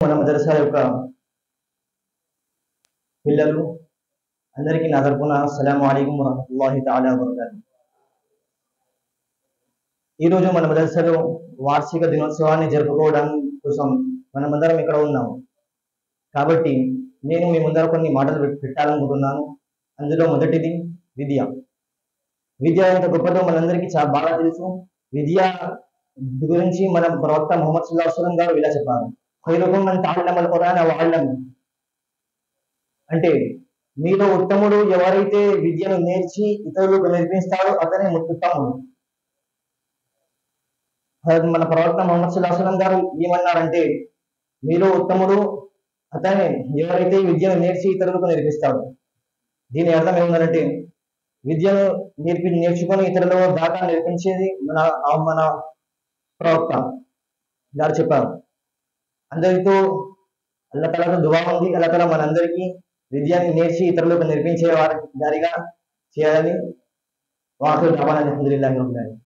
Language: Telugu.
మన మదరసా యొక్క పిల్లలు అందరికీ నా తరపున అస్సలాము అలైకుం వరహ్మతుల్లాహి తఆలా వబరకాతుహు. ఈరోజు మన మదరసాలో వార్షిక దినోత్సవాన్ని జరుపుకోవడం కోసం మనమందరం ఇక్కడ ఉన్నాము. కాబట్టి నేను మీ ముందర కొన్ని మాటలు పెట్టాలనుకుంటున్నాను. అందులో మొదటిది విద్య. విద్య ఎంత గొప్పదో మనందరికీ చాలా బాగా తెలుసు. విద్య గురించి మన ప్రవక్త ముహమ్మద్ సల్లల్లాహు అలైహి వసల్లం గారు ఇలా చెప్పారు, ఖైరుకుం మన్ తఅల్లమల్ ఖురాన వ అల్లమ. అంటే మీలో ఉత్తముడు ఎవరైతే విద్యను నేర్చి ఇతరులకు నేర్పిస్తాడో అతనే ఉత్తముడు. మన ప్రవక్త ముహమ్మద్ సల్లల్లాహు అలైహి వసల్లం గారు ఏమన్నారంటే, మీలో ఉత్తముడు అతనే ఎవరైతే విద్యను నేర్చి ఇతరులకు నేర్పిస్తాడు. దీని అర్థం ఏముందంటే, విద్యను నేర్చుకొని ఇతరుల దాకా నేర్పించేది మన ప్రవక్త గారు చెప్పారు. అందరితో అల్లాహ్ తఆలాతో దువా ఉంది, అల్లాహ్ తఆలా మనందరికీ విద్యను నేర్చి ఇతరులకు నేర్పించే వారిగా చేయాలని. వాఖిరు దఅవానా అల్హమ్దులిల్లాహి రబ్బిల్ ఆలమీన్.